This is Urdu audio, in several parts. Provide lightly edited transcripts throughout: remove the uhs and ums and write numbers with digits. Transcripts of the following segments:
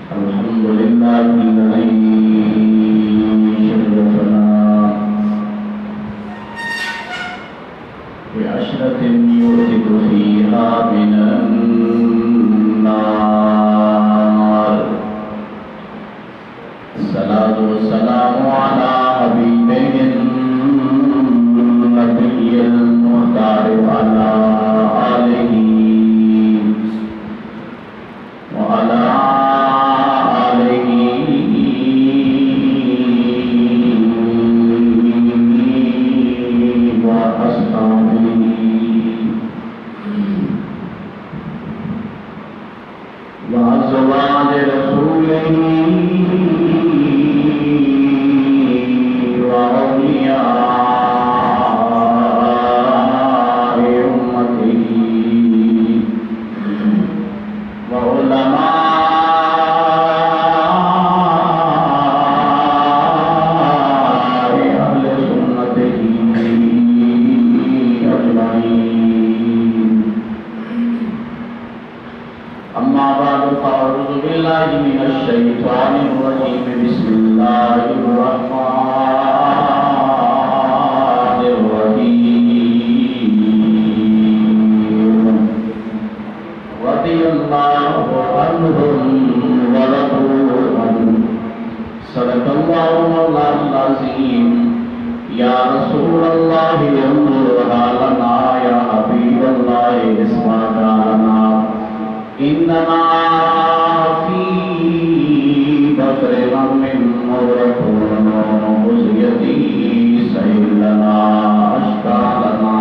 الحمد لله الذي شرفنا بعشرة يوثق فيها من النار. الصلاة والسلام على حبيبه النبي المختار وعلى آله وعلى وأزواج رسوله وأولياء أمته وعلماء أهل سنته أجمعين. أما بعد فأعوذ بالله من الشيطان الرجيم. بسم الله الرحمن الرحيم. رضي الله عنهم ورضوا عنه. صدق الله مولانا العظيم. يا رسول الله انظر حالنا، يا حبيب الله اسمع قالنا. إنما في بكر من مغرق مزيتي سهل لنا أشكالنا.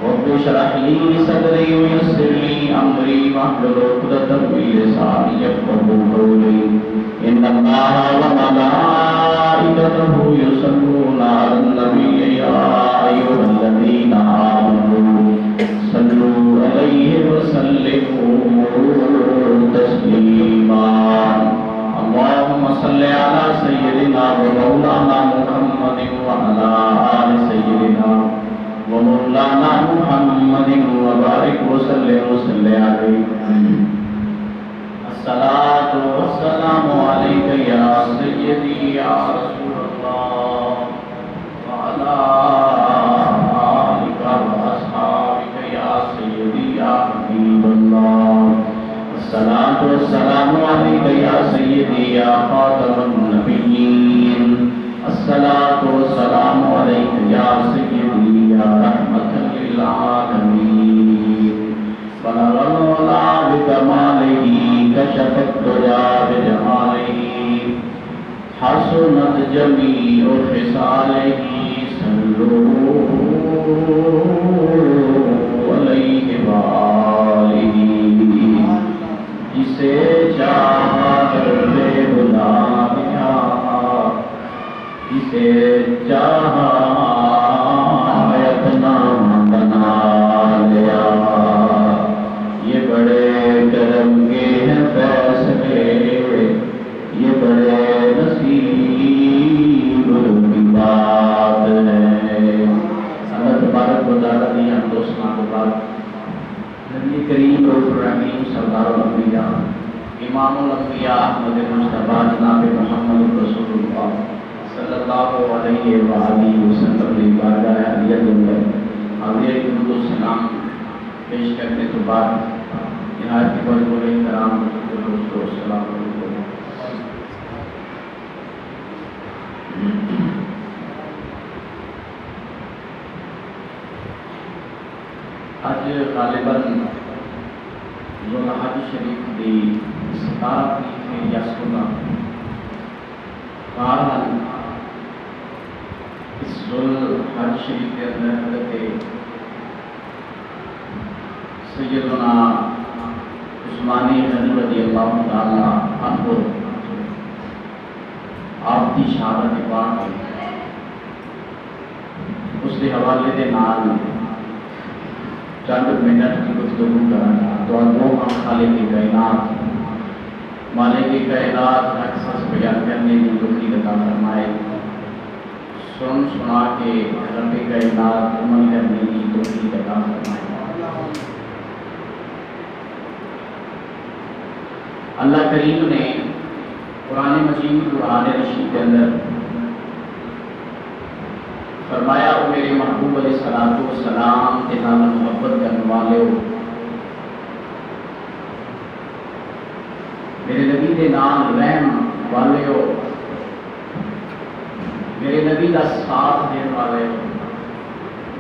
رب اشرح لي صدري ويسر لي أمري واحلل عقدة من لساني يفقهوا قولي. إن الله وملائكته يصلون على النبي يا أيها الذين آمنوا صلوا عليه وسلموا تسليما. اللهم صل على سيدنا ومولانا محمد وعلى آل سيدنا ومولانا محمد وبارك وسلم عليه. الصلاة والسلام عليك يا سيدي يا رسول الله وعلى آلك وأصحابك يا سيدي يا حبيب الله. الصلاة والسلام عليك يا سيدي يا خاتم النبيين. الصلاة والسلام عليك يا سيدي يا رحمة للعالمين. بلغ العلا بكماله كشف الدجى بجماله حسنت جميع خصاله. صلوا علیہ وآلہ. جسے چاہا کر لے بلا لیا، جسے چاہا اپنا بنا لیا. یہ بڑے کرم کے ہیں فیصلے، یہ بڑے نصیب کی بات ہے. اللہ تبارک و تعالیٰ نے ہم دوستوں کے بعد نبی کریم رؤوف الرحیم سردار الانبیاء امام الانبیاء احمد مصطفیٰ جناب محمد رسول اللہ صلی اللہ علیہ وآلہ وسلم کی بارگاہ عالیت میں حاضر درود و سلام پیش کرنے کے بعد نہایت ہی بڑے بڑے کرام دوستو السلام علیکم. آج غالباً ذوالحج شریف کی 17 تاریخ یا 16 بہرحال اس ذوالحج شریف کے اندر حضرت سیدنا عثمانی غنی رضی اللہ تعالیٰ عنہ آپ کی شہادت پاک ہے. اس کے حوالے کے نال چند منٹ کی گفتگو کرنا تو وہ ہم خالق کائنات مالک کائنات اکثر بیان کرنے کی توفیق عطا فرمائے. سن سنا کے رب کائنات عمل کرنے کی توفیق عطا فرمائے. اللہ کریم نے قرآن مجید قرآن رشید کے اندر فرمایا او میرے محبوب علیہ الصلوۃ والسلام کے نال محبت کرنے والے ہو، میرے نبی دے نال رحم والے ہو، میرے نبی کا ساتھ دینے والے ہو،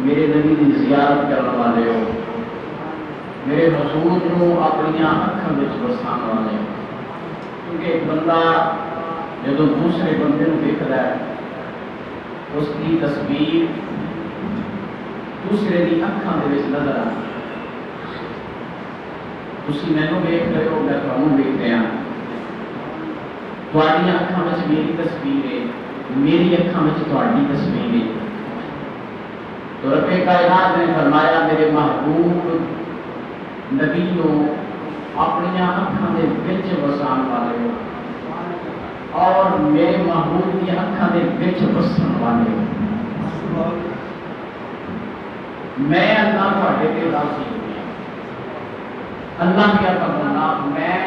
میرے نبی کی زیارت کرنے والے ہو، میرے حضور کو اپنی اکھاں وچ وسان والے ہو۔ کیونکہ ایک بندہ جب دوسرے بندے کو دیکھتا ہے اس کی تصویر دوسرے کی اکھاں دے وچ نظر آتی ہے۔ تسی مینوں ویکھ رہے ہو، میں تمہیں ویکھ رہا ہوں، تہاڈیاں اکھاں وچ میری تصویر ہے، میری اکھاں وچ تہاڈی تصویر ہے۔ تو رب کائنات نے فرمایا میرے محبوب نبی نو اپنی اکھاں دے وچ وسان والے ہو اور میرے محبوب کی اکھاں دے وچ وسن والے ہو۔ میں اللہ تہاڈے تے راضی ہو گیا۔ اللہ کیا فرمانا، میں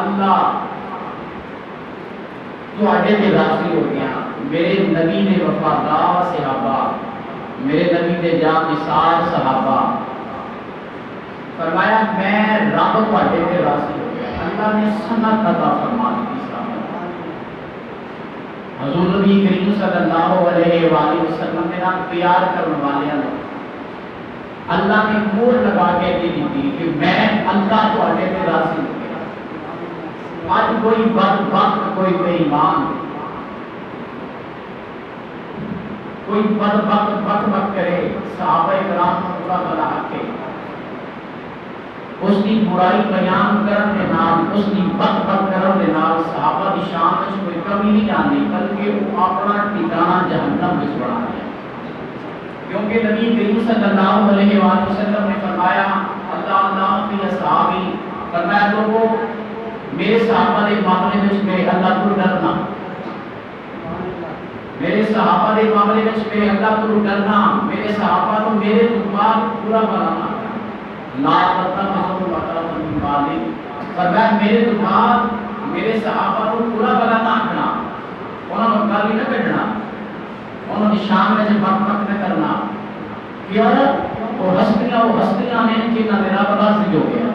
اللہ تہاڈے تے راضی ہو گیا۔ میرے نبی نے وفادار صحابہ، میرے نبی نے جانثار صحابہ، فرمایا میں رب تہاڈے تے راضی ہو گیا۔ اللہ نے سنت عطا فرما دی۔ حضور نبی کریم صلی اللہ علیہ وآلہ وسلم کے نام پیار کرنے والے ہیں، اللہ نے مور لگا کے دی کہ میں اللہ تہاڈے تے راضی ہو گیا۔ آج کوئی بدبخت، کوئی بے ایمان، کوئی بدبخت بک بک کرے صحابہ کرام کو برا بلا کے اس کی برائی بیان کرنے نال، اس کی بک بک کرنے نال صحابہ کی شان وچ کوئی کمی نہیں آتی، بلکہ وہ اپنا ٹھکانہ جہنم وچ بنا لیا۔ کیونکہ نبی کریم صلی اللہ علیہ وآلہ وسلم نے فرمایا اللہ اللہ فی اصحابی، فرمایا لوگوں میرے صحابہ کے معاملے میں میرے اللہ کو ڈرنا، میرے صحابہ کے معاملے میں میرے اللہ کو ڈرنا، میرے صحابہ کو میرے بعد پورا بنانا، لا تتخذوا وطنا من بعدی، فرمایا میرے بعد میرے صحابہ کو پورا بنانا آکھنا، انہوں نے گالی نہ کڈنا، انہوں نے شان میں سے بک بک نہ کرنا۔ کیوں؟ وہ ہستیاں نے جنہاں میرا راضی ہو گیا،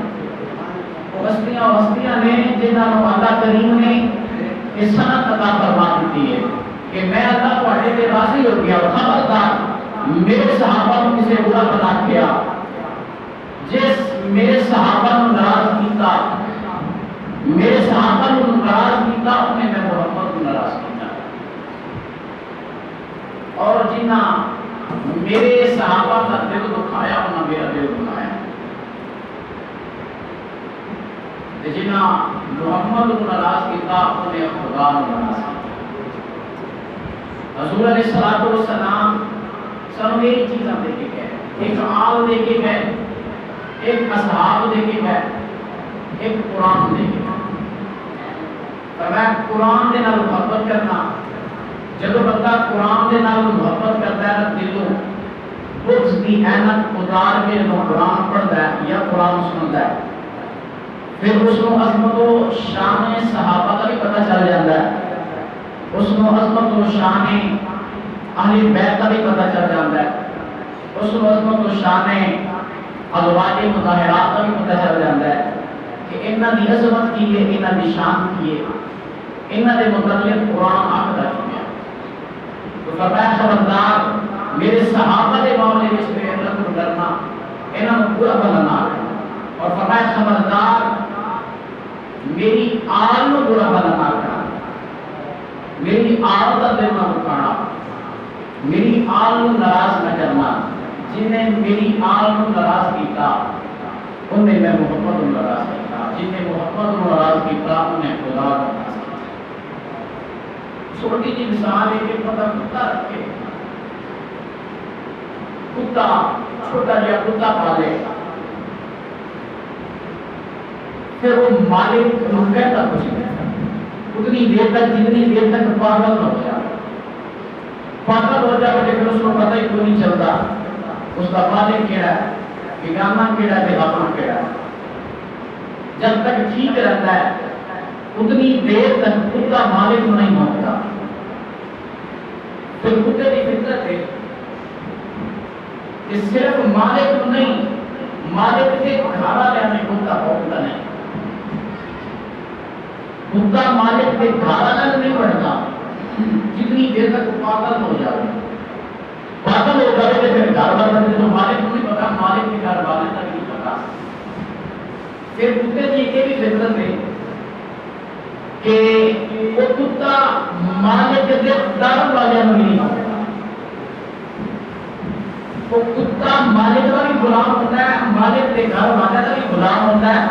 وہ ہستیاں نے جنہاں اللہ کریم نے اس سنت عطا فرما دی ہے کہ میں اللہ تہاڈے تے راضی ہو گیا۔ خبردار میرے صحابہ کو کسی برا بنا کیا، جس میرے صحابہ کو ناراض کیتا، میرے صحابہ کو ناراض کیتا، انہیں میں محمد کو ناراض کیتا، اور جنہ میرے صحابہ کا دل دکھایا انہیں میرا دل دکھایا، جنہ محمد کو ناراض کیتا انہیں خدا کو ناراض کیتا۔ حضور علیہ الصلوۃ والسلام سب یہی چیزاں دے کے گئے، ایک آل دے کے گئے، ایک اصحاب دے کے گئے، ایک قرآن دے کے گئے۔ فرمایا قرآن دے نال محبت کرنا، جب بندہ قرآن دے نال محبت کرتا ہے نا دلوں بغض کی اینت اتار کے جب قرآن پڑھتا ہے یا قرآن سنتا ہے، پھر اس کو عظمت و شان صحابہ کا بھی پتہ چل جاتا ہے، اس کو عظمت و شان اہل بیت کا بھی پتہ چل جاتا ہے، اس کو عظمت و شان ازواج مطہرات کا بھی پتہ چل جاتا ہے کہ انہاں دی عظمت کی ہے، انہاں دی شان کی ہے، انہاں دے متعلق قرآن آکھدا ہے۔ تو فرمایا خبردار میرے صحابہ کے معاملے میں میرے اللہ کو ڈرنا، انہاں کو برا بنانا، اور فرمایا خبردار میری آل کو برا بنانا کرنا، میری آل کا دل نہ دکھانا، میری آل کو ناراض نہ کرنا۔ جن نے میری آل کو ناراض کیتا انہیں میں محمد کو ناراض کیتا، جن نے محمد کو ناراض کیتا انہیں خدا کو ناراض کیتا۔ چھوٹی جی مثال ہے کہ پتہ کتا رکھے، کتا چھوٹا جہا کتا پالے، پھر وہ مالک کو کہتا کچھ نہیں، اتنی دیر تک جتنی دیر تک پاگل ہو جائے، پاگل ہو جائے پھر اس کو پتہ ہی کیوں نہیں چلتا اس کا مالک کیڑا ہے، بیگانہ کیڑا ہے، اپنا کیڑا ہے۔ جب تک ٹھیک رہتا ہے اتنی دیر تک کتا مالک نہیں ہوتا. پھر کتے کی فطرت ہے کہ صرف مالک نہیں، مالک کے گھر والے میں کتا بھونکتا نہیں. کتا مالک کے گھر والے نہیں بڑھتا جتنی دیر تک پاگل ہو جائے. پاگل ہو جائے تو پھر گھر والے تو مالک کو نہیں پتا، مالک کے گھر والے تک نہیں پتا. پھر کتے کی یہ بھی فطرت ہے کہ وہ کتا مالک کے دار والے میں نہیں ہوتا. وہ کتا مالک کا بھی غلام ہوتا ہے، مالک کے گھر والے کا بھی غلام ہوتا ہے،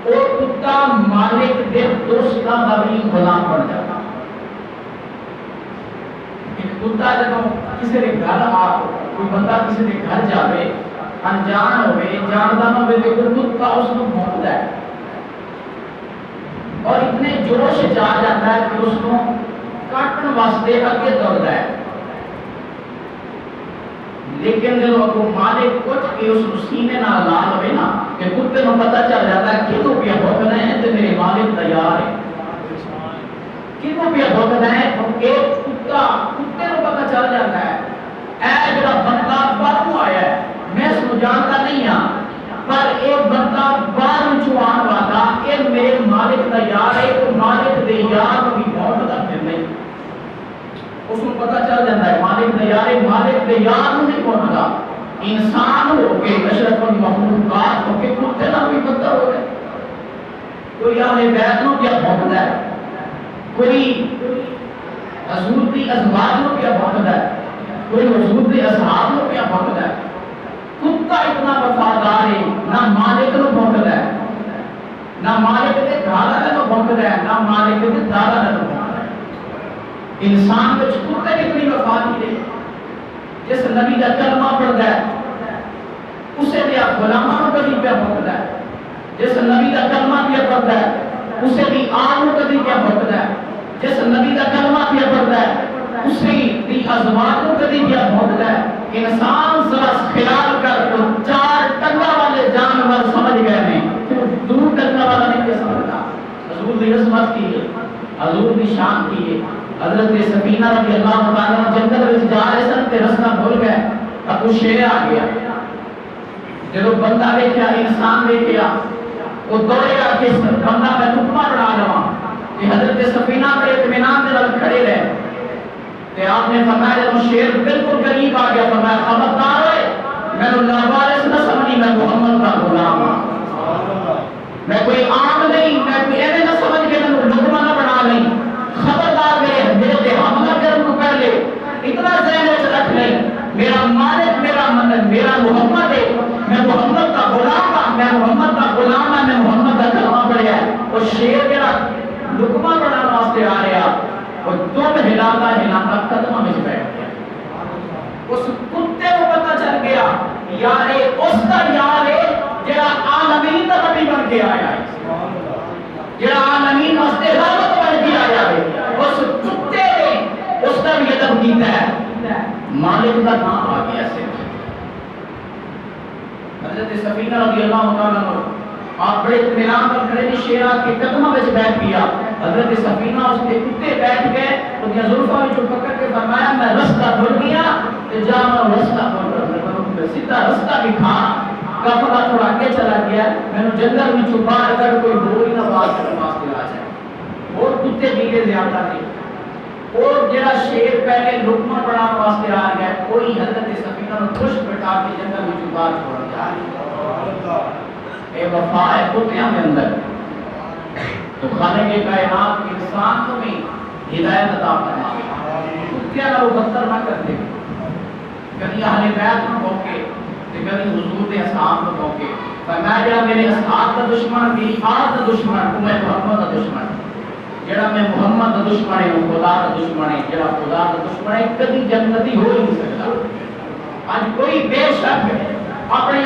اور کتا مالک کے دوستوں کا بھی غلام بن جاتا. ایک کتا جب کسی کے گھر آ، کوئی بندہ کسی کے گھر جاوے، انجان ہوئے، جانتا نہ ہوئے، تو کتا اس کو بھونکتا ہے اور اتنے جوش سے جا جاتا ہے کہ اس کو کاٹن واسطے اگے دوڑتا ہے. لیکن جب وہ مالک کچھ کے اس سینے نہ لال ہوئے نا کہ کتے کو پتہ چل جاتا ہے کہ تو پیا بھونکنا ہے تو میرے مالک تیار ہے. کیوں پیا بھونکنا ہے؟ ایک کتا کتے کو پتہ چل جاتا ہے اے جڑا بندہ باہروں آیا ہے، میں اس کو جانتا نہیں ہاں، پر ایک بندہ باہر چوان والا یہ میرے مالک تیار ہے، تو مالک دے یار کو بھی بھونکتا پھر نہیں. اس کو پتہ چل جاتا ہے مالک تیار ہے، مالک دے یار نہیں بھونکتا. انسان ہو کے اشرف المخلوقات ہو کے کتے نہ بھی بدتر ہو گئے. کوئی اہل بیت نو کیا بھونکتا ہے، کوئی حضور کی ازواج نو کیا بھونکتا ہے، کوئی حضور کے اصحاب نو کیا بھونکتا ہے. کتا اتنا وفادار ہے، نہ مالک نو بھونکتا ہے، نہ مالک کے گھر نو بھونکتا ہے، نہ مالک کے دادا نو بھونکتا ہے. انسان وچ کتے کتنی وفاداری ہے. جس نبی کا کلمہ پڑھتا ہے اسے بھی غلاموں کو کبھی پہ بھونکتا ہے. جس نبی کا کلمہ پہ پڑھتا ہے اسے بھی آگ کو کبھی پہ بھونکتا ہے. جس نبی کا کلمہ پہ پڑھتا ہے اسے بھی ازواج کو کبھی پہ بھونکتا ہے. انسان ذرا خیال کر تو چار ٹنگا والے جانور سمجھ گئے ہیں، دو ٹنگا والا نہیں کیا سمجھتا. حضور کی عظمت کی ہے، حضور کی شان کی ہے. حضرت سفینہ رضی اللہ تعالیٰ جنگل میں جا رہے سن تے رستہ بھول گئے، اب وہ شیر آ گیا. جب بندہ دیکھا، انسان دیکھا، وہ دوڑے گا کہ بندہ میں حکمہ بنا لوا کہ حضرت سفینہ پر اطمینان دے نال کھڑے رہے. کہ آپ نے فرمایا جب شیر بالکل قریب آ گیا، فرمایا خبردار ہے میں اللہ وارث نہ سمجھی، میں محمد کا غلام ہوں، میں کوئی عام نہیں، میں کوئی ایسے نہ سمجھ کے میں لقمہ نہ بنا نہیں. خبردار میرے تے حملہ کرنے کو پہلے اتنا ذہن میں رکھ نہیں، میرا مالک میرا محمد ہے، میں محمد کا غلام ہوں، میں محمد کا غلام ہوں، میں محمد کا کلمہ پڑھیا ہے. اور شیر میرا لقمہ بنانے واسطے آ رہا اور دم ہلاتا ہلاتا قدمہ میں بیٹھ گیا. اس کتے کو پتہ چل گیا یار اس کا یار ہے جڑا عالمین کا نبی بن کے آیا ہے، جڑا عالمین واسطے رحمت بن کے آیا ہے. اس کتے نے اس کا بھی ادب کیتا ہے، مالک کا نام آ گیا سے. حضرت سفینہ رضی اللہ تعالیٰ عنہ آپ بڑے اطمینان پر کھڑے تھے، شیرا کے قدموں میں بیٹھ گیا. حضرت سفینہ اس کے کتے بیٹھ گئے تو یہ زلفہ میں جو پکڑ کے فرمایا میں رستہ بھول گیا کہ جا میں رستہ بھول رہا، سیدھا رستہ بھی کھا. کافلا تھوڑا آگے چلا گیا، میں نے جنگل میں چھپا کر کوئی بوری نہ بات کرنے واسطے آ جائے. اور کتے بیلے زیادہ تھے. اور جڑا شیر پہلے لقمہ بنانے واسطے آ گیا، کوئی حضرت سفینہ کو خوش بٹھا کے جنگل میں چھپا چھوڑ دیا. اے وفا ہے کتیاں میں اندر. تو خالق کائنات انسان کو بھی ہدایت عطا فرمائے، کتیاں نہ وہ بدتر نہ کرتے. کبھی اہل بیت نہ بھونکے، کبھی حضور کے اصحاب کو بھونکے. فرمایا جڑا میرے اصحاب کا دشمن، میری آل کا دشمن، امت محمد کا دشمن، جڑا میں محمد کا دشمن ہے، وہ خدا کا دشمن ہے. جڑا خدا کا دشمن ہے کبھی جنتی ہو ہی نہیں سکتا. آج کوئی بے شک اپنے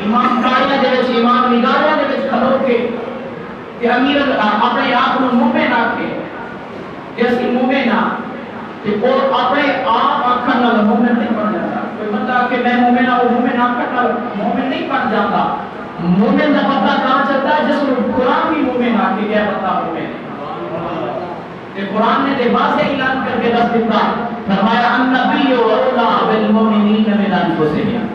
امام کاریاں دے وچ، امام نگاریاں دے وچ کھلو کے کہ امیر اپنے آپ کو مومن آکھے کہ اسی مومن ہاں، کہ وہ اپنے آپ آکھن نال مومن نہیں بن جاتا. کوئی بندہ کہ میں مومن ہوں، وہ مومن آکھن نال مومن نہیں بن جاتا. مومن کا پتہ کہاں چلتا ہے؟ جس کو قرآن بھی مومن آکھے گیا پتہ کہ قرآن نے دے واضح اعلان کر کے دس دیتا فرمایا النبی اولا بالمؤمنین من انفسہم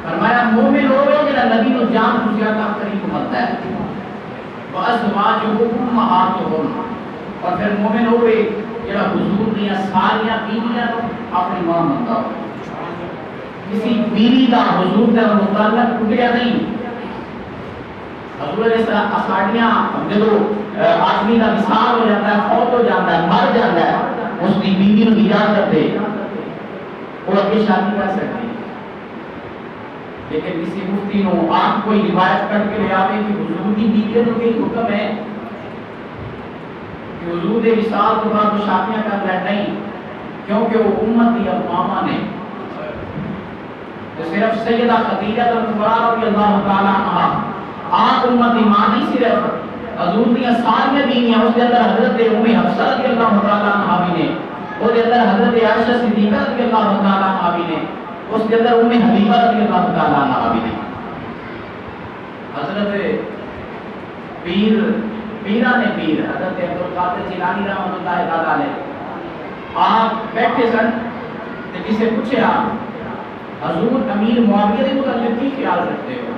فرمایا مومن ہوئے جنہا نبی نو جان تو زیادہ قریب ہوتا ہے وَأَزْوَاجُهُ أُمَّهَاتُهُمْ اور پھر مومن ہوئے جنہا حضور دیا ساریاں بیویاں نو اپنی ماں منتا ہو کسی بیوی کا حضور کا متعلق ٹوٹیا نہیں حضور علیہ السلام اساڑیاں جب آدمی کا وصال ہو جاتا ہے فوت ہو جاتا ہے مر جاتا ہے اس کی بیوی نو اجازت دے وہ اگے شادی کر سکتی لیکن کسی مفتی نو آپ کوئی روایت کر کے لے آوے کہ حضور کی بیوی نو کوئی حکم ہے کہ حضور دے وصال کے بعد شادیاں کر رہے نہیں کیونکہ وہ امت دی امامہ نے تو صرف سیدہ خدیجہ رضی اللہ تعالی عنہا آپ امت ایمانی صرف حضور دیا ساریاں بیویاں اس کے اندر حضرت ام حفصہ رضی اللہ تعالی عنہا بھی نے اس کے اندر حضرت عائشہ صدیقہ رضی اللہ تعالی عنہا بھی نے اس کے اندر ام حبیبہ رضی اللہ تعالی عنہا بھی نے حضرت پیران پیر حضرت عبدالقادر جیلانی رحمۃ اللہ تعالی علیہ آپ بیٹھے سن تو کسی پوچھے آپ حضور امیر معاویہ کے متعلق کی خیال رکھتے ہو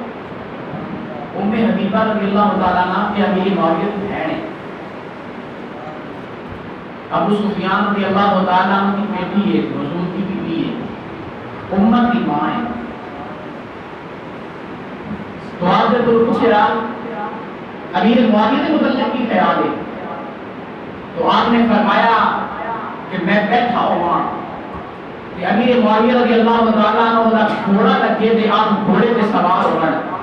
ام حبیبہ رضی اللہ تعالیٰ عنہ کے امیر معاویہ کی بہن ہے ابو سفیان رضی اللہ تعالیٰ عنہ کی بیٹی ہے حضور کی بیوی ہے امت کی ماں ہے تو آپ سے تو پوچھے امیر معاویہ کے متعلق کی خیال ہے تو آپ نے فرمایا کہ میں بیٹھا ہوا کہ امیر معاویہ رضی اللہ تعالیٰ عنہ کا گھوڑا لگے تھے آپ گھوڑے پہ سوار ہو رہے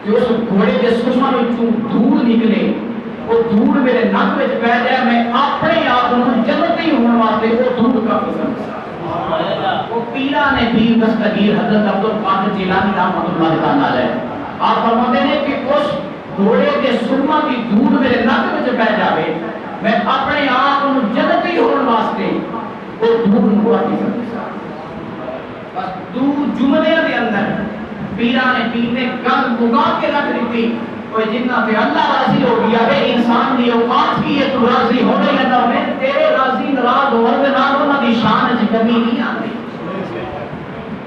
کہ اس گھوڑے کے سشما میں دھول نکلے وہ دھول میرے نک میں پہ جائے میں اپنے آپ کو جنتی ہونے واسطے وہ دھول کا قسم وہ پیران پیر دستگیر حضرت عبدالقادر جیلانی رحمۃ اللہ تعالی علیہ آپ فرماتے ہیں کہ اس گھوڑے کے سرما کی دھول میرے نک میں پہ جائے میں اپنے آپ کو جنتی ہونے واسطے وہ دھول ہوا قسم بس دو جملے کے اندر پیران پیر نے گل مگا کے رکھ لی تھی کوئی جتنا پہ اللہ راضی ہو گیا ہے انسان دی اوقات کی ہے تو راضی ہو رہی ہے نہ تیرے راضی ناراض ہو کے نال انہاں دی شان وچ کمی نہیں آتی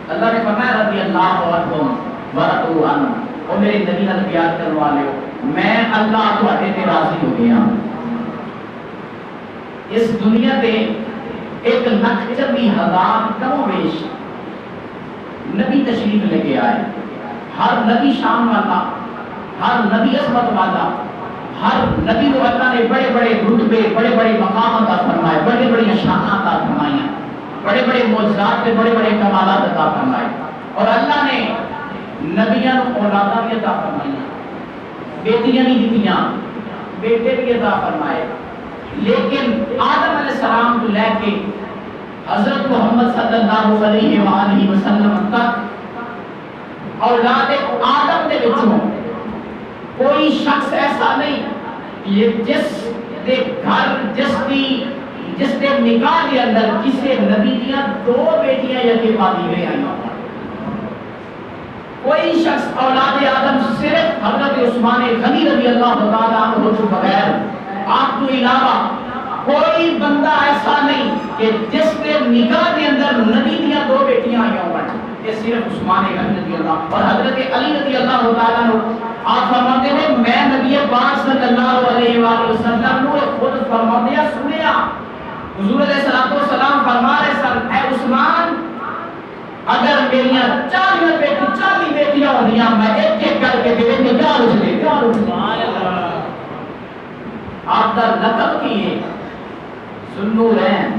اللہ نے فرمایا رضی اللہ عنہم ورضوا عنہ او میرے نبی نال پیار کرنے والے ہو میں اللہ تواڈے تے راضی ہو گیا اس دنیا تے 1,40,000 کم و بیش نبی تشریف لے کے آئے ہر نبی شان والا ہر نبی عظمت والا ہر نبی کو اللہ نے بڑے بڑے رتبے بڑے بڑے مقام عطا فرمائے بڑے بڑے شان عطا فرمائے بڑے بڑے معجزات کے بڑے بڑے کمالات عطا فرمائے اور اللہ نے نبیاں کو اولاداں بھی عطا فرمائی بیٹیاں بھی دتیاں بیٹے بھی عطا فرمائے لیکن آدم علیہ السلام کو لے کے حضرت محمد صلی اللہ علیہ وآلہ وسلم تک اولاد آدم دے وچوں کوئی شخص ایسا نہیں یہ جس دے گھر جس دے نکاح کے اندر کسی نبی دیا 2 بیٹیاں یتیم والی ہوئے آئی کوئی شخص اولاد آدم صرف حضرت عثمان غنی رضی اللہ تعالیٰ عنہ کے بغیر آپ کو علاوہ کوئی بندہ ایسا نہیں کہ جس کے نکاح کے اندر نبی دیا 2 بیٹیاں آئی ہوں یہ صرف عثمان غنی رضی اللہ اور حضرت علی رضی اللہ تعالیٰ عنہ آپ فرماتے ہیں میں نبی پاک صلی اللہ علیہ وآلہ وسلم کو خود فرماتے ہیں سنیا حضور علیہ السلام فرما رہے سن اے عثمان اگر میری 40 بیٹیاں ہوندیاں میں ایک ایک کر کے تیرے نکاح ہو جائے آپ کا لقب کی ہے ذوالنورین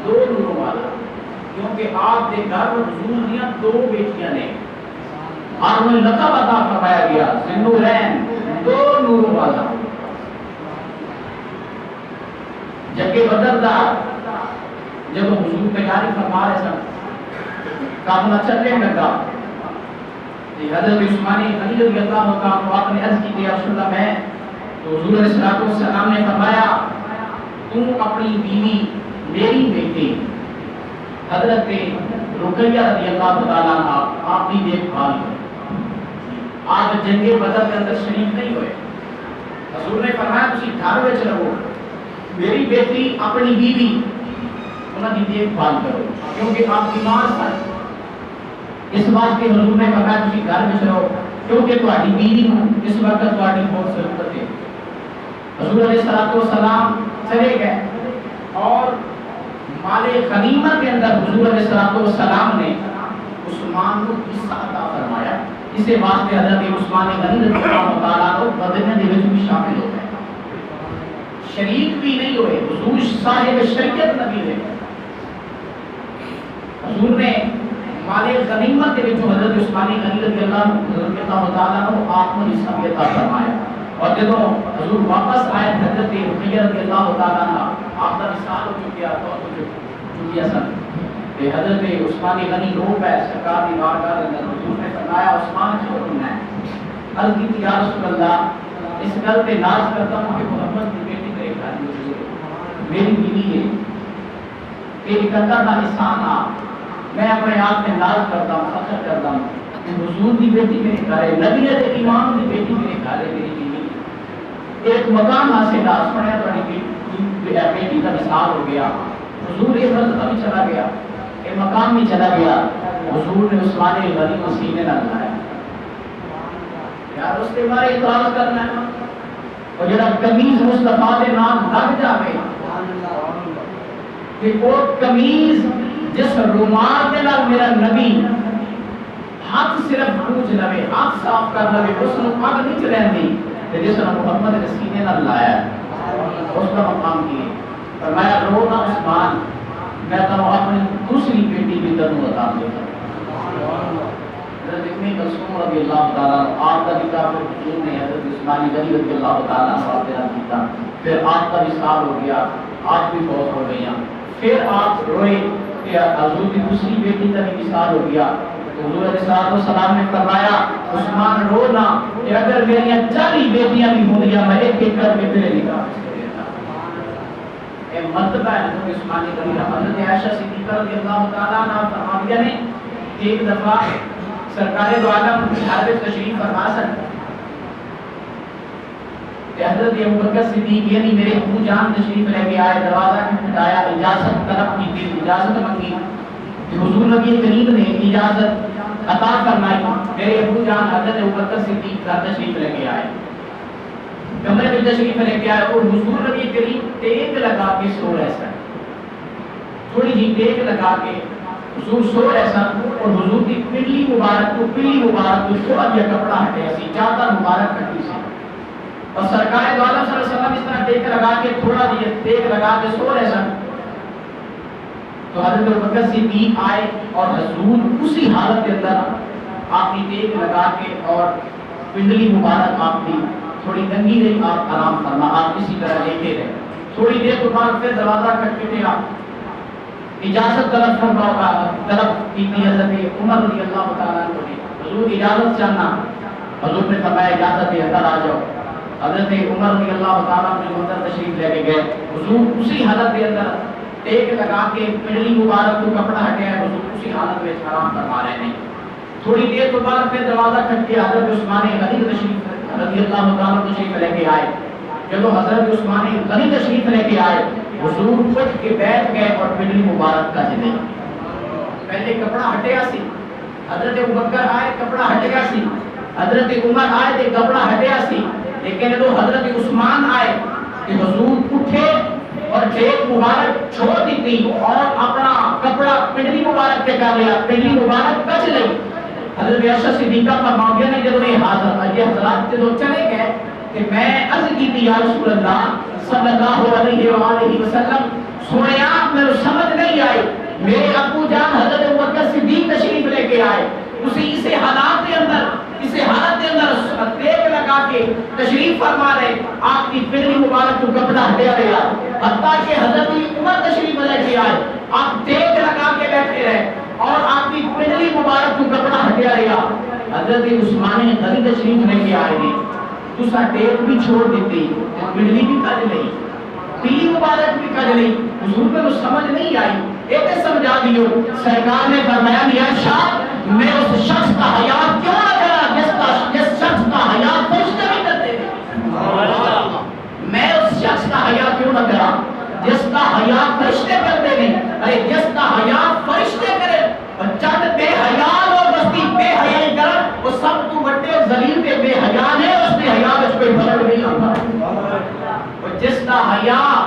2 نوروں والا کیونکہ آپ کے گھر حضور دیا 2 بیٹیاں نے اور انہیں لقب عطا فرمایا گیا ذوالنورین 2 نوروں والا جنگ بدر دا جب حضور تیاری فرما رہے سن کافلا چلنے لگا حضرت عثمان غنی رضی اللہ عنہ آپ نے عرض کی کہ رسول اللہ میں تو حضور علیہ السلام نے فرمایا تم اپنی بیوی میری بیٹی حضرت رقیہ رضی اللہ تعالیٰ عنہ آپ کی دیکھ بھال آپ جنگ بدر کے اندر شریف نہیں ہوئے حضور نے فرمایا تسی گھر وچ رہو میری بیٹی اپنی بیوی انہوں کی دیکھ بھال کرو کیونکہ آپ بیمار سن اس واسطے حضور نے فرمایا تسی گھر وچ رہو کیونکہ تہاڈی بیوی نوں اس وقت تہاڈی بہت ضرورت ہے حضور علیہ الصلوۃ والسلام چلے گئے اور مال غنیمت کے اندر حضور علیہ الصلوۃ والسلام نے عثمان کو حصہ عطا فرمایا اسے واسطے حضرت عثمان غنی رضی اللہ تعالیٰ عنہ بدر دے وچ بھی شامل ہو گئے شریک بھی نہیں ہوئے حضور صاحب شریعت نبی ہے حضور نے مال غنیمت کے جو حضرت عثمان غنی رضی اللہ تعالیٰ عنہ آپ نے حصہ عطا فرمایا اور جب حضور واپس آئے حضرت رقیہ رضی اللہ تعالیٰ عنہ آپ کا وصال ہو چکیا سن کہ حضرت عثمان غنی رو پہ سرکار کی بارگاہ کے اندر حضور نے فرمایا عثمان کیوں رونا ہے عرض کی یا رسول اللہ اس گل پہ ناز کرتا ہوں کہ محمد کی بیٹی میرے گھر میں میری بیوی ہے کہ ایک اللہ کا احسان میں اپنے آپ میں ناز کرتا ہوں فخر کرتا ہوں کہ حضور کی بیٹی میرے گھر ہے نبی امام کی بیٹی میرے گھر ہے میری بیوی ایک مقام حاصل ہے سنیا تھوڑی بیٹی کا وصال ہو گیا حضور ایک مرتبہ بھی چلا گیا ایک مقام بھی چلا گیا حضور نے عثمان غنی کو سینے نہ لگایا یار اس کے بارے اعتراض کرنا ہے اور جڑا قمیض مصطفیٰ دے نام لگ جاوے کہ وہ قمیض جس رومال کے نال میرا نبی ہاتھ صرف پوچھ لوے ہاتھ صاف کر لوے اس نے پاک نہیں چلندی کہ جس نے محمد کے سینے نہ لایا اس کا مقام کی فرمایا رو نہ عثمان میں تو اپنی دوسری بیٹی بھی تنو عطا دے حضرت ابن کلثوم رضی اللہ تعالیٰ آپ کا نکاح حضور نے حضرت عثمان غنی رضی اللہ تعالیٰ عنہ کیا پھر آپ کا وصال ہو گیا آپ بھی بہت ہو گئی پھر آپ روئے کہ حضور کی دوسری بیٹی کا بھی وصال ہو گیا حضور علیہ السلام نے فرمایا عثمان رو نہ کہ اگر میری 40 بیٹیاں بھی ہوں گیا میں ایک ایک کر کے تیرے نکاح مرتبہ ہے حضرت عثمان غنی حضرت عائشہ صدیقہ رضی اللہ تعالیٰ عنہ فرمایا نے ایک دفعہ سرکار دو عالم گھر میں تشریف فرما سن کہ حضرت ابوبکر صدیق یعنی میرے ابو جان تشریف لے کے آئے دروازہ کھٹکھٹایا اجازت طلب کی پھر اجازت مانگی کہ حضور نبی کریم نے اجازت عطا فرمائی میرے ابو جان حضرت ابوبکر صدیق کا تشریف لے کے آئے کمرے میں تشریف لے کے آئے اور حضور نبی کریم ٹیک لگا کے سو رہے سن تھوڑی جی ٹیک لگا کے حضور سو رہے سن اور حضور کی پلی مبارک کو تھوڑا جہا کپڑا ہٹے سی چادر مبارک کٹی سی اور سرکار دو عالم صلی اللہ علیہ وسلم اس طرح ٹیک لگا کے تھوڑا جہا ٹیک لگا کے سو رہے سن تو حضرت ابوبکر صدیق آئے اور حضور اسی حالت کے اندر آپ کی ٹیک لگا کے اور پنڈلی مبارک آپ کی تھوڑی ننگی رہی آپ آرام فرما آپ اسی طرح لیتے رہے تھوڑی دیر کے بعد پھر دروازہ کھٹکھٹے آپ اجازت طلب فرما طلب کی حضرت عمر رضی اللہ تعالیٰ عنہ نے حضور اجازت چاہنا حضور نے فرمایا اجازت ہے اندر آ جاؤ حضرت عمر رضی اللہ تعالیٰ عنہ اندر تشریف لے کے گئے حضور اسی حالت کے اندر ٹیک لگا کے پنڈلی مبارک کو کپڑا ہٹیا ہے حضور اسی حالت میں آرام فرما رہے ہیں تھوڑی دیر کے بعد پھر دروازہ کھٹکے حضرت عثمان غنی تشریف رضی اللہ تعالیٰ تشریف لے کے آئے جب حضرت عثمان غنی تشریف لے کے آئے حضور اٹھ کے بیٹھ گئے اور پنڈلی مبارک کا جلے پہلے کپڑا ہٹیا سی حضرت ابوبکر آئے کپڑا ہٹیا سی حضرت عمر آئے تے کپڑا ہٹیا سی لیکن جب حضرت عثمان آئے کہ حضور اٹھے اور ٹیک مبارک چھوڑ دی اور اپنا کپڑا پنڈلی مبارک پہ کر لیا پنڈلی مبارک کچ لئی حضرت عائشہ صدیقہ فرمایا نے جب یہ حضرات جب چلے گئے کہ میں عرض کی تھی یا رسول اللہ صلی اللہ علیہ وآلہ وسلم سنیا میرے سمجھ نہیں آئی میرے ابو جان حضرت ابوبکر صدیق تشریف لے کے آئے اسے حالات کے اندر ٹیک لگا کے تشریف فرما رہے آپ کی پنڈلی مبارک کو کپڑا ہٹیا گیا حتیٰ کہ حضرت عمر تشریف لے کے آئے آپ ٹیک لگا کے بیٹھے رہے اور آپ کی پنڈلی مبارک کو کپڑا ہٹیا گیا حضرت عثمان غنی تشریف لے کے آئے گی دوسرا ٹیک بھی چھوڑ دیتی پنڈلی بھی کج لئی پنڈلی مبارک بھی کج لئی حضور کو سمجھ نہیں آئی ایک سمجھا دیو سرکار نے فرمایا یا شاہ میں اس شخص کا حیا کیوں نہ کرا جس شخص کا حیا فرشتے نہیں کرتے تھے میں اس شخص کا حیا کیوں نہ کرا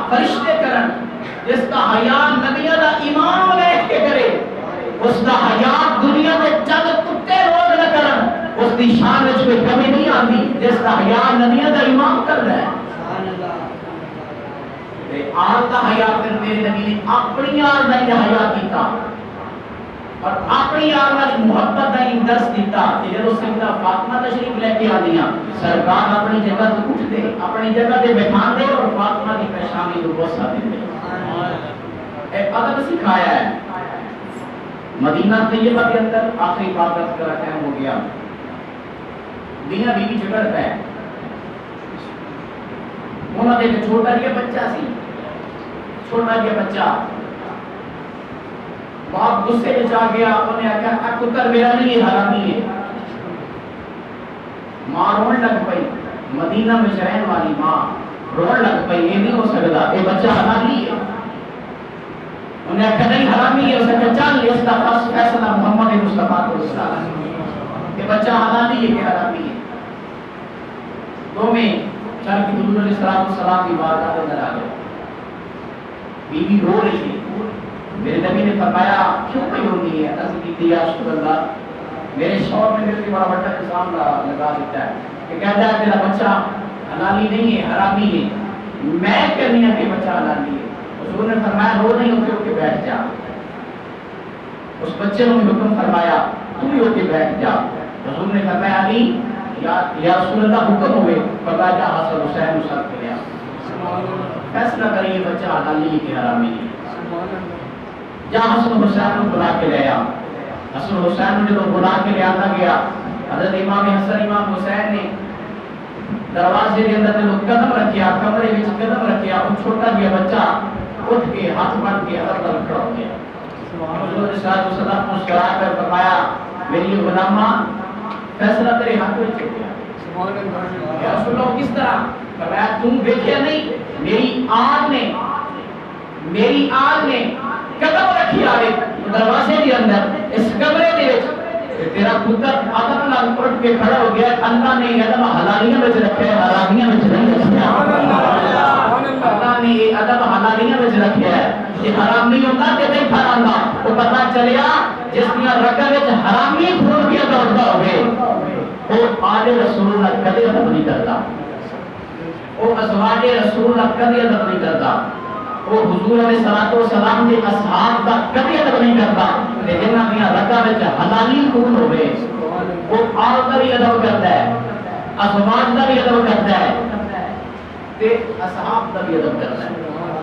فرشتے کرن، جس کا حیا نبیوں دا امام بیٹھ کے کرے، اس دا حیا دنیا دے چند کتے لوگ نہ کرن، اس دی شان وچ کوئی کمی نہیں آندی جس دا حیا نبیوں دا امام کردا ہے۔ تے آل دا حیا پھر میرے نبی نے اپنی آل دا حیا کیتا اور اپنی آل والی محبت دا درس دیتا کہ جب سیدہ فاطمہ تشریف لے کے آدیاں سرکار اپنی جگہ سے اٹھ دے، اپنی جگہ سے بیٹھا دے اور فاطمہ کی پیشانی کو بوسہ دے دے۔ ایک ادب سکھایا ہے۔ مدینہ طیبہ کے اندر آخری عبادت کا ٹائم ہو گیا، میاں بیوی جھگڑ پے، انہوں نے ایک چھوٹا جہا بچہ سی، چھوٹا جہا بچہ، باپ غصے میں آ گیا، انہوں نے کہا پتر میرا نہیں ہے، حرامی ہے۔ ماں رونے لگ پئی، مدینہ میں رہنے والی ماں رونے لگ پئی، یہ نہیں ہو سکتا، یہ بچہ حرامی ہے۔ انہوں نے کہا نہیں حرامی ہے، اس نے کہا چل اس کا فیصلہ محمد مصطفیٰ کو سلا، یہ بچہ حلالی ہے کہ حرامی ہے۔ دو میں چل کے حضور علیہ السلام کی بارگاہ کے اندر آ گئے، بیوی رو رہی تھی، میرے نبی نے فرمایا کیوں نہیں ہوتی ہے؟ عرض کی یا رسول اللہ میرے شوہر نے میرے لیے بڑا بڑا الزام لگا دیتا ہے کہ کہتا ہے تیرا بچہ حلالی نہیں ہے، حرامی ہے، میں کہنی ہے کہ بچہ حلالی ہے۔ حضور نے فرمایا رو نہیں ہوتے، اٹھ کے بیٹھ جا۔ اس بچے نے حکم فرمایا تو بھی اٹھ کے بیٹھ جا۔ حضور نے فرمایا علی یا رسول اللہ حکم ہوئے، فرمایا جا حسن حسین کو ساتھ لے آ، فیصلہ کریے بچہ حلالی ہے کہ حرامی ہے۔ جا حسن حسین کو بلا کے لے آ۔ حسن حسین نے جب بلا کے لے آتا گیا، حضرت امام حسن امام حسین نے دروازے کے اندر جو قدم رکھیا، کمرے میں قدم رکھیا، وہ چھوٹا گیا بچہ اٹھ کے ہاتھ بن کے ادھر کھڑا ہو گیا۔ حضور صلی اللہ علیہ وسلم مسکرا کر فرمایا میری غلامہ فیصلہ تیرے ہاتھ میں ہو گیا۔ یا رسول اللہ کس طرح؟ فرمایا تم دیکھیا نہیں میری آل نے قدم رکھی آگے دروازے کے اندر اس کمرے کے وچ تیرا پتر ادب نال اٹھ کے کھڑا ہو گیا۔ اللہ نے ادب حلالیاں وچ رکھا ہے، حرامیاں وچ نہیں رکھا۔ اللہ نے یہ ادب حلالیاں وچ رکھا ہے، یہ حرامی ہوتا کہ نہیں کھڑا، وہ پتہ چلیا جس دیا رگاں وچ حرامی خون پیا دوڑدا ہوئے وہ آل رسول اللہ کدے ادب نہیں کرتا، وہ ازواج رسول اللہ کدے ادب نہیں کرتا، وہ حضور علیہ السلام کے اصحاب کا کبھی ادب نہیں کرتا، لیکن اپنی رگاں وچ حلالی خون ہوئے وہ آل کا بھی ادب کرتا ہے، ازواج کا بھی ادب کرتا ہے تے اصحاب کا بھی ادب کرتا ہے۔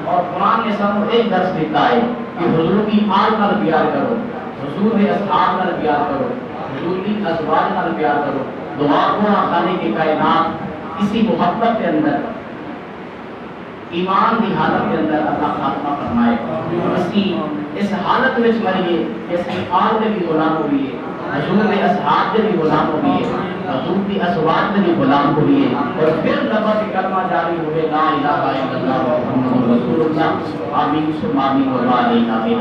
اور قرآن نے سانوں ایک درس دیتا ہے کہ حضور کی آل نال پیار کرو، حضور کے اصحاب نال پیار کرو، حضور کی ازواج نال پیار کرو۔ دعا کو خالق کی کائنات اسی محبت کے اندر ایمان کی حالت کے اندر اللہ خاتمہ فرمائے، اسی اس حالت میں مریے اس کی آل کے بھی غلام ہوئیے، حضور کے اصحاب کے بھی غلام ہوئیے، حضور کی ازواج کے بھی غلام ہوئیے، اور پھر لفظ کلمہ جاری ہوئے لا الہ الا اللہ محمد رسول اللہ۔ آمین ثم آمین و علیہ آمین۔